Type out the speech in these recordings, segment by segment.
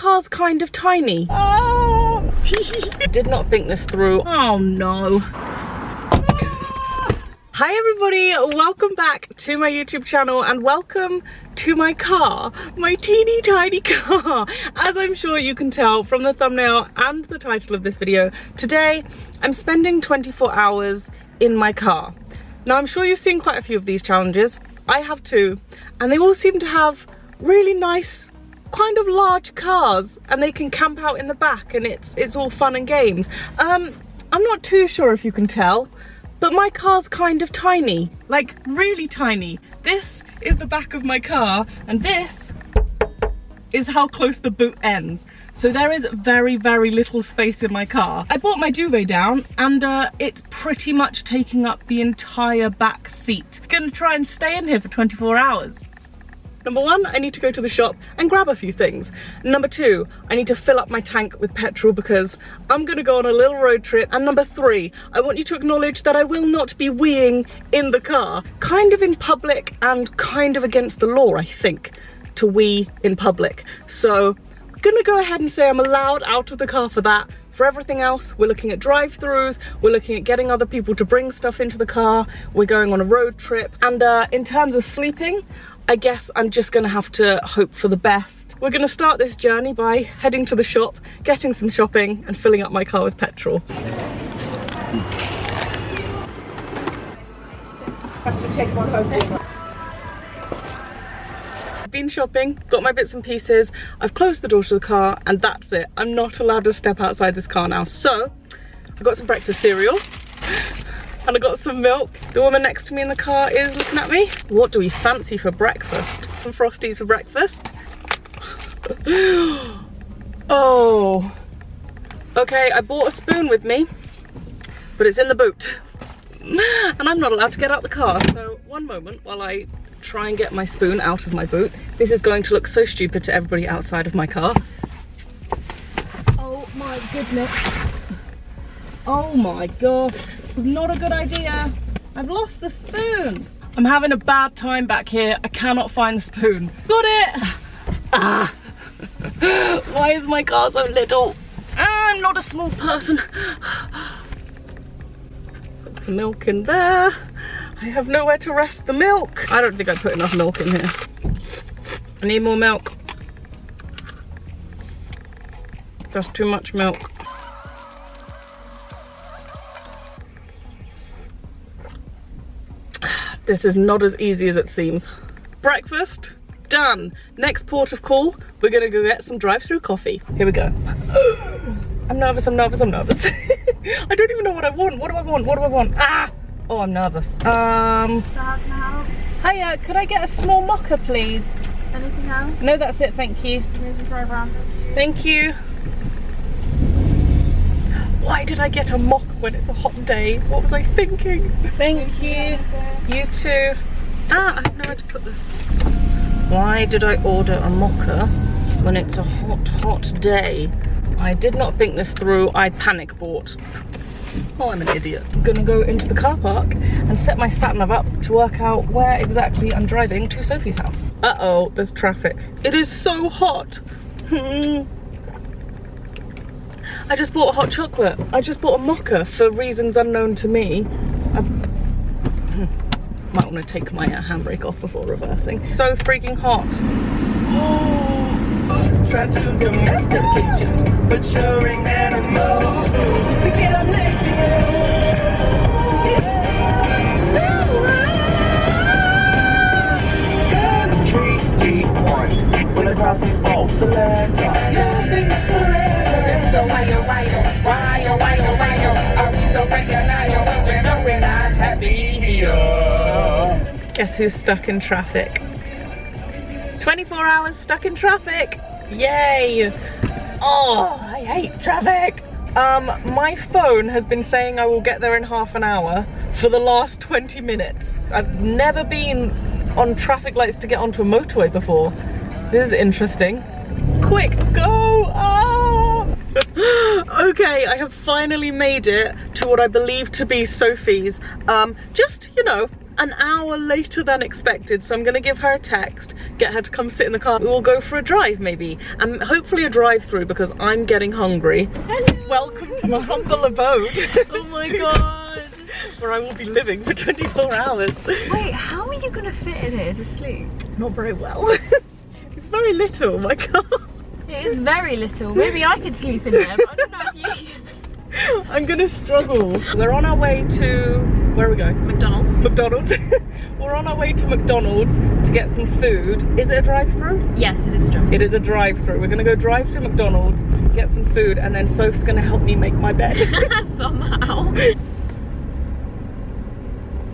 car's kind of tiny. Oh! Did not think this through. Oh no. Hi everybody, welcome back to my YouTube channel and welcome to my car, my teeny tiny car. As I'm sure you can tell from the thumbnail and the title of this video, today I'm spending 24 hours in my car. Now I'm sure you've seen quite a few of these challenges. I have too, and they all seem to have really nice, kind of large cars, and they can camp out in the back and it's all fun and games. I'm not too sure if you can tell, but my car's kind of tiny, like really tiny. This is the back of my car and this is how close the boot ends. So there is very, very little space in my car. I brought my duvet down and it's pretty much taking up the entire back seat. Gonna try and stay in here for 24 hours. Number one, I need to go to the shop and grab a few things. Number two, I need to fill up my tank with petrol because I'm gonna go on a little road trip. And number three, I want you to acknowledge that I will not be weeing in the car. Kind of in public and kind of against the law, I think, to wee in public. So I'm gonna go ahead and say I'm allowed out of the car for that. For everything else, we're looking at drive-throughs, we're looking at getting other people to bring stuff into the car, we're going on a road trip. And in terms of sleeping, I guess I'm just gonna have to hope for the best. We're gonna start this journey by heading to the shop, getting some shopping and filling up my car with petrol. I've been shopping, got my bits and pieces, I've closed the door to the car and that's it. I'm not allowed to step outside this car now. So, I got some breakfast cereal. And I got some milk. The woman next to me in the car is looking at me. What do we fancy for breakfast? Some Frosties for breakfast. Oh. Okay, I bought a spoon with me, but it's in the boot. And I'm not allowed to get out the car. So one moment while I try and get my spoon out of my boot. This is going to look so stupid to everybody outside of my car. Oh my goodness. Oh my gosh. It was not a good idea. I've lost the spoon. I'm having a bad time back here. I cannot find the spoon. Got it! Ah! Why is my car so little? I'm not a small person. Put some milk in there. I have nowhere to rest the milk. I don't think I put enough milk in here. I need more milk. That's too much milk. This is not as easy as it seems. Breakfast, done. Next port of call, we're gonna go get some drive-through coffee. Here we go. I'm nervous, I'm nervous, I'm nervous. I don't even know what I want. What do I want? What do I want? Ah! Oh, I'm nervous. Hiya, could I get a small mocha, please? Anything else? No, that's it, thank you. Here's the driver. Thank you. Why did I get a mocha when it's a hot day? What was I thinking? Thank you. You too. Ah, I have nowhere to put this. Why did I order a mocha when it's a hot, hot day? I did not think this through. I panic bought. Oh, I'm an idiot. I'm gonna go into the car park and set my sat-nav up to work out where exactly I'm driving to Sophie's house. Uh-oh, there's traffic. It is so hot. I just bought a hot chocolate. I just bought a mocha for reasons unknown to me. I might want to take my handbrake off before reversing. So freaking hot. Try to domesticate you, but you're an animal. To get up next to you. So 3, 2, 1. When the cross is all select, nothing's forever. So why are we so recognizable when I'm happy here? Guess who's stuck in traffic? 24 hours stuck in traffic. Yay. Oh, I hate traffic. My phone has been saying I will get there in half an hour for the last 20 minutes. I've never been on traffic lights to get onto a motorway before. This is interesting. Quick, go! Ah! Okay, I have finally made it to what I believe to be Sophie's. Just, you know, an hour later than expected, so I'm gonna give her a text, get her to come sit in the car. We'll go for a drive maybe, and hopefully a drive-through because I'm getting hungry. Hello. Welcome to my humble abode. Oh my god. Where I will be living for 24 hours. Wait, how are you gonna fit in here to sleep? Not very well. It's very little, my car. It is very little. Maybe I could sleep in there, but I don't know if you... I'm gonna struggle. We're on our way to, where are we going? McDonald's. We're on our way to McDonald's to get some food. Is it a drive-through? Yes, it is a drive. It is a drive-through. We're gonna go drive through McDonald's, get some food, and then Soph's gonna help me make my bed. Somehow.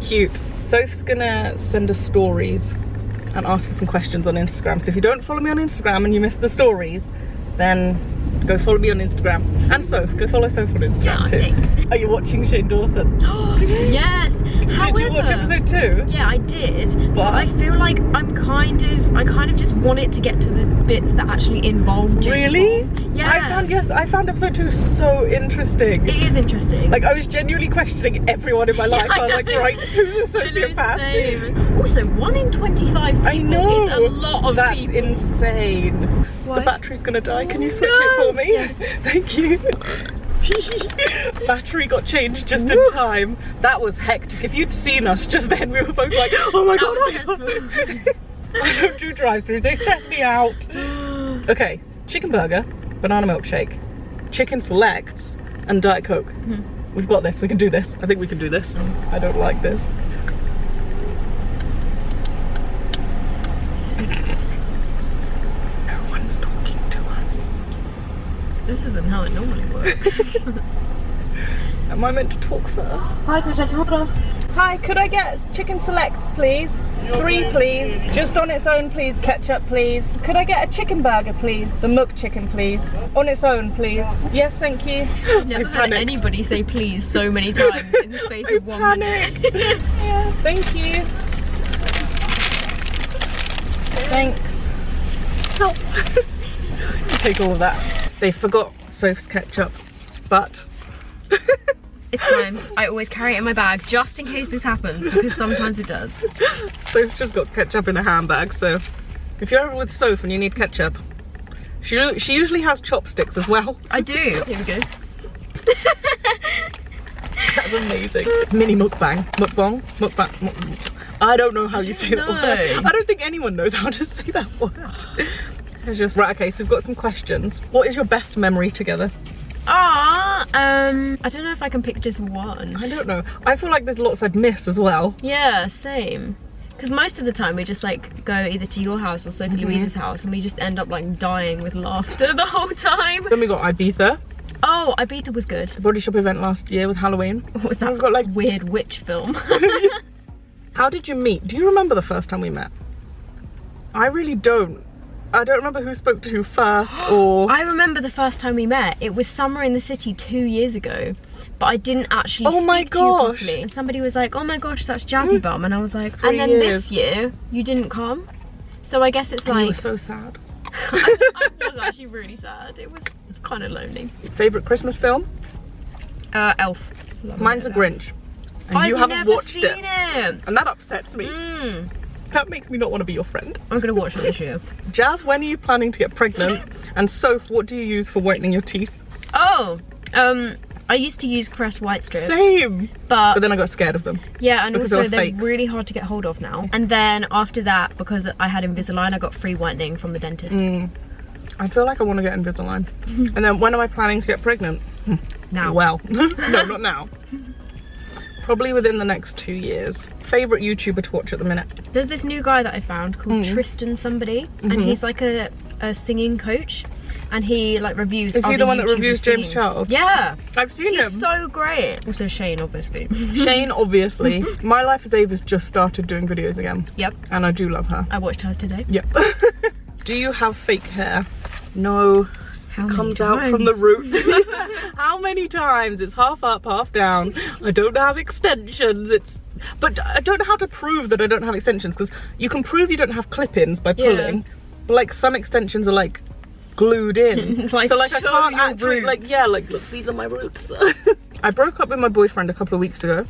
Cute. Soph's gonna send us stories and ask us some questions on Instagram. So if you don't follow me on Instagram and you miss the stories, then go follow me on Instagram. And Soph, go follow Soph on Instagram too. Thanks. Are you watching Shane Dawson? Yes. However, did you watch episode 2? Yeah, I did. But I feel like I kind of just want it to get to the bits that actually involve Jake. really? Yeah. I found episode 2 so interesting. It is interesting. Like, I was genuinely questioning everyone in my life. I was like, right, who's a sociopath? Same. Also, 1 in 25 people I know. is a lot of That's people. insane. Why? The battery's gonna die. Can you switch No. it for me? Yes. Thank you. Battery got changed just in Woo. time. That was hectic. If you'd seen us just then, we were both like, oh my god, oh my god. I don't do drive-thrus, they stress me out. Okay, chicken burger, banana milkshake, chicken selects, and Diet Coke. We've got this, we can do this. I think we can do this. I don't like this. No one's talking to us. This isn't how it normally works. Am I meant to talk first? Hi, can I take your order? Hi, could I get chicken selects, please? 3, please. Just on its own, please. Ketchup, please. Could I get a chicken burger, please? The muck chicken, please. On its own, please. Yes, thank you. I've never heard anybody say please so many times in the space of 1 minute. Yeah, thank you. Thanks. Help. Take all of that. They forgot Soph's ketchup, but It's fine. I always carry it in my bag just in case this happens, because sometimes it does. Soph's just got ketchup in a handbag, so if you're over with Soph and you need ketchup, she usually has chopsticks as well. I do. Here we go. That's amazing. Mini mukbang. Mukbang? Mukbang. I don't know how you say that word. I don't think anyone knows how to say that word. It's just, right, okay, so we've got some questions. What is your best memory together? I don't know if I can pick just one. I don't know. I feel like there's lots I'd miss as well. Yeah, same. Because most of the time we just like go either to your house or Sophie Louise's house, and we just end up like dying with laughter the whole time. Then we got Ibiza. Oh, Ibiza was good. The body shop event last year with Halloween. What was that? We've got like weird witch film. How did you meet? Do you remember the first time we met? I really don't. I don't remember who spoke to who first or... I remember the first time we met. It was Summer in the City 2 years ago, but I didn't actually speak to you properly. And somebody was like, oh my gosh, that's Jazzybum. And I was like, and then this year, you didn't come. So I guess it's like... I was so sad. I was actually really sad. It was kind of lonely. Favourite Christmas film? Elf. Mine's a Grinch. And you haven't watched it. And that upsets me. That makes me not want to be your friend. I'm gonna watch it this year. Jazz, when are you planning to get pregnant? And Soph, what do you use for whitening your teeth? Oh, I used to use Crest White Strips. Same. But then I got scared of them. Yeah, and because also they're fakes. really hard to get hold of now. And then after that, because I had Invisalign, I got free whitening from the dentist. I feel like I want to get Invisalign. And then when am I planning to get pregnant? Now. Well, no, not now. Probably within the next 2 years. Favourite YouTuber to watch at the minute? There's this new guy that I found called Tristan somebody, and he's like a singing coach, and he like reviews. Is he the one that reviews singing. James Charles? Yeah, I've seen him. He's so great. Also Shane, obviously. Shane, obviously. My Life as Ava's just started doing videos again. Yep. And I do love her. I watched hers today. Yep. Do you have fake hair? No. How It comes many out from the times? roots. How many times? It's half up, half down. I don't have extensions. But I don't know how to prove that I don't have extensions, because you can prove you don't have clip-ins by pulling, but like some extensions are like glued in. Like, so like I show can't your actually roots. like look, these are my roots. I broke up with my boyfriend a couple of weeks ago.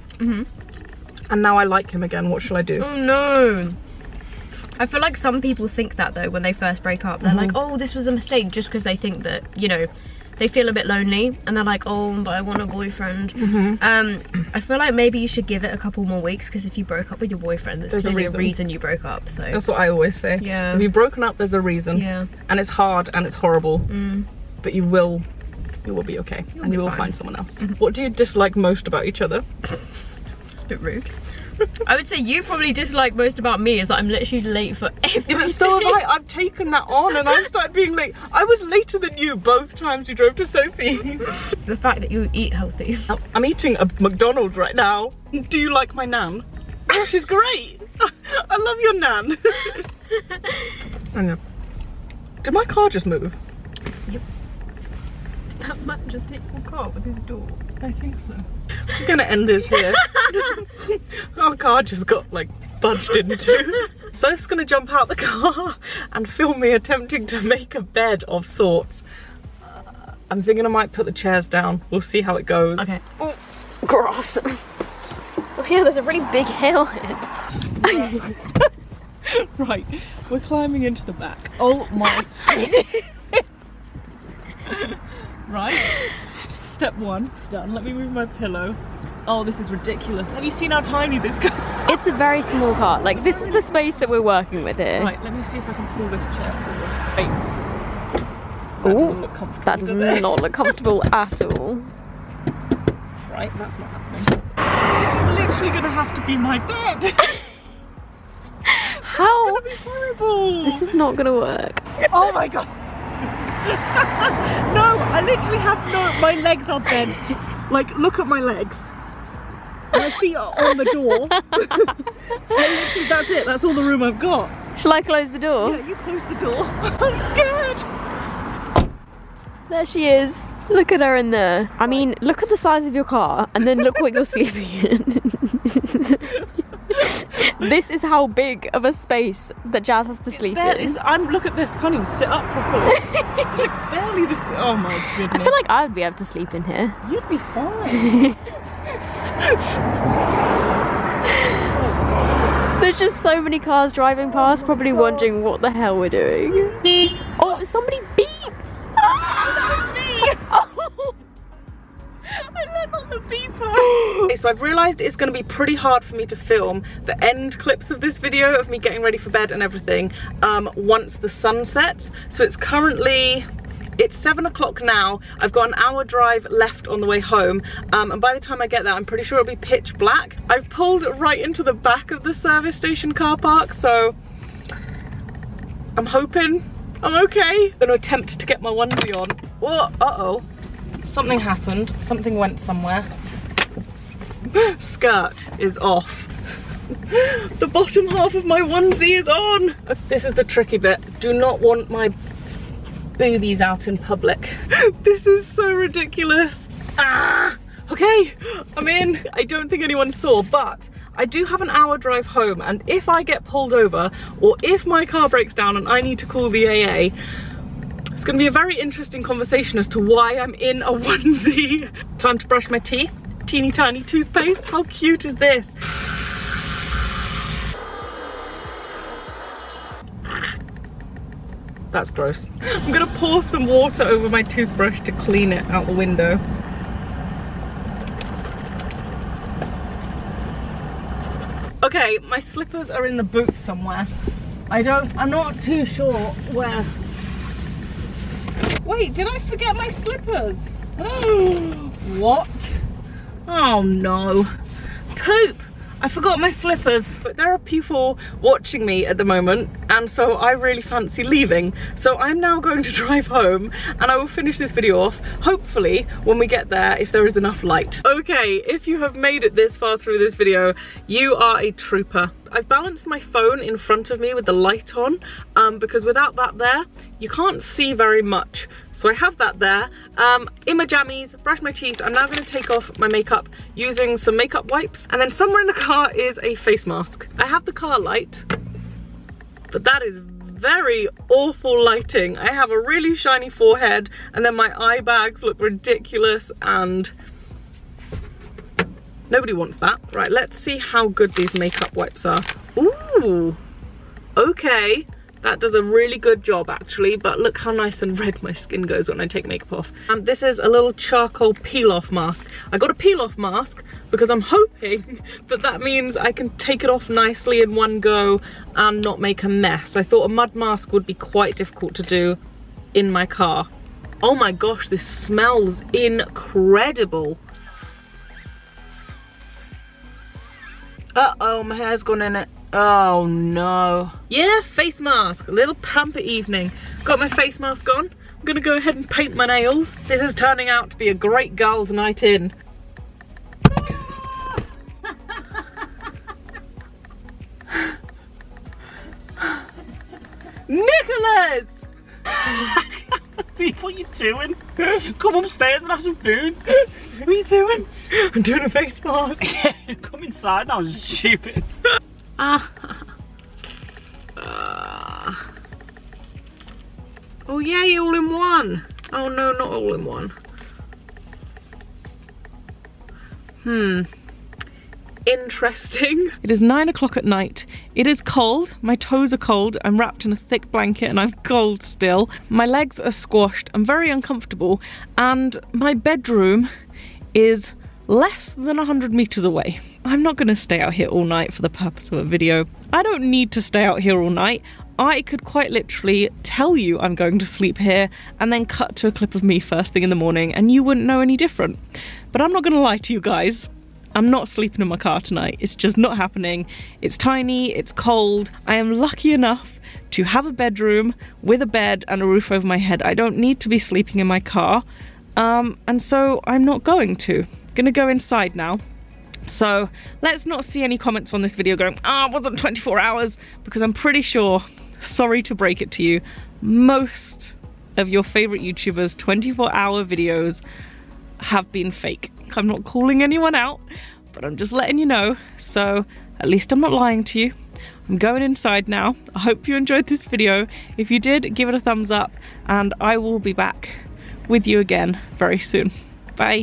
And now I like him again. What shall I do? Oh no. I feel like some people think that though when they first break up. They're like, oh, this was a mistake, just because they think that, you know, they feel a bit lonely and they're like, oh, but I want a boyfriend. I feel like maybe you should give it a couple more weeks, because if you broke up with your boyfriend, there's clearly a reason you broke up. So that's what I always say. Yeah. If you've broken up, there's a reason. Yeah. And it's hard and it's horrible. But you will be okay. And you will find someone else. What do you dislike most about each other? It's a bit rude. I would say you probably dislike most about me is that I'm literally late for everything. Yeah, but so have I. I've taken that on and I've started being late. I was later than you both times we drove to Sophie's. The fact that you eat healthy. I'm eating a McDonald's right now. Do you like my nan? Oh, she's great. I love your nan. I know. Did my car just move? Yep. Did that man just take your car with his door? I think so. I'm gonna end this here. Our car just got like budged into. Soph's gonna jump out the car and film me attempting to make a bed of sorts. I'm thinking I might put the chairs down. We'll see how it goes. Okay. Oh, grass. Oh yeah, there's a really big hill here. Right, we're climbing into the back. Oh my. Right. Step one, done. Let me move my pillow. Oh, this is ridiculous. Have you seen how tiny this car is? It's a very small car. Like, this is the space that we're working with here. Right, let me see if I can pull this chair forward. Wait. That doesn't look comfortable. That does not look comfortable at all. Right, that's not happening. This is literally gonna have to be my bed. How? It's gonna be horrible. This is not gonna work. Oh my god. No, I literally have my legs are bent. Like, look at my legs. My feet are on the door. Literally, that's it, that's all the room I've got. Shall I close the door? Yeah, you close the door. I'm scared. There she is. Look at her in there. I mean, look at the size of your car and then look what you're sleeping in. This is how big of a space that Jazz has to sleep in. Look at this, I can't even sit up properly. It's like barely this. Oh my goodness. I feel like I'd be able to sleep in here. You'd be fine. There's just so many cars driving past, probably wondering what the hell we're doing. Oh, somebody beeps! That was me! Oh. I let on the beeper. Okay, so I've realised it's going to be pretty hard for me to film the end clips of this video of me getting ready for bed and everything once the sun sets. So it's currently, it's 7 o'clock now. I've got an hour drive left on the way home, and by the time I get there I'm pretty sure it'll be pitch black. I've pulled right into the back of the service station car park, so I'm hoping I'm okay. I'm gonna attempt to get my onesie on. Whoa, uh-oh. Something happened, something went somewhere. Skirt is off. The bottom half of my onesie is on. This is the tricky bit. Do not want my boobies out in public. This is so ridiculous. Ah! Okay, I'm in. I don't think anyone saw, but I do have an hour drive home, and if I get pulled over or if my car breaks down and I need to call the AA, it's gonna be a very interesting conversation as to why I'm in a onesie. Time to brush my teeth. Teeny tiny toothpaste. How cute is this? That's gross. I'm gonna pour some water over my toothbrush to clean it out the window. Okay, my slippers are in the boot somewhere. I'm not too sure where. Wait, did I forget my slippers? Oh, what? Oh no. Poop! I forgot my slippers, but there are people watching me at the moment, and so I really fancy leaving. So I'm now going to drive home, and I will finish this video off, hopefully, when we get there, if there is enough light. Okay, if you have made it this far through this video, you are a trooper. I've balanced my phone in front of me with the light on, because without that there, you can't see very much. So I have that there. In my jammies, brush my teeth. I'm now going to take off my makeup using some makeup wipes. And then somewhere in the car is a face mask. I have the car light, but that is very awful lighting. I have a really shiny forehead, and then my eye bags look ridiculous, and Nobody wants that. Right, let's see how good these makeup wipes are. Ooh, okay. That does a really good job actually, but look how nice and red my skin goes when I take makeup off. This is a little charcoal peel-off mask. I got a peel-off mask because I'm hoping that that means I can take it off nicely in one go and not make a mess. I thought a mud mask would be quite difficult to do in my car. Oh my gosh, this smells incredible. Uh-oh, my hair's gone in it. Oh no. Yeah, face mask, a little pamper evening. Got my face mask on. I'm gonna go ahead and paint my nails. This is turning out to be a great girls' night in. Nicholas! What are you doing? Come upstairs and have some food. What are you doing? I'm doing a face mask. Come inside now, stupid. Oh yay, all in one. Oh no, not all in one. Interesting. It is 9 o'clock at night. It is cold. My toes are cold. I'm wrapped in a thick blanket and I'm cold still. My legs are squashed. I'm very uncomfortable. And my bedroom is less than 100 meters away. I'm not gonna stay out here all night for the purpose of a video. I don't need to stay out here all night. I could quite literally tell you I'm going to sleep here and then cut to a clip of me first thing in the morning and you wouldn't know any different. But I'm not gonna lie to you guys. I'm not sleeping in my car tonight. It's just not happening. It's tiny, it's cold. I am lucky enough to have a bedroom with a bed and a roof over my head. I don't need to be sleeping in my car. And so I'm not going to. Gonna go inside now. So let's not see any comments on this video going, it wasn't 24 hours, because I'm pretty sure, sorry to break it to you, most of your favorite YouTubers' 24-hour videos have been fake. I'm not calling anyone out, but I'm just letting you know. So at least I'm not lying to you. I'm going inside now. I hope you enjoyed this video. If you did, give it a thumbs up and I will be back with you again very soon. Bye.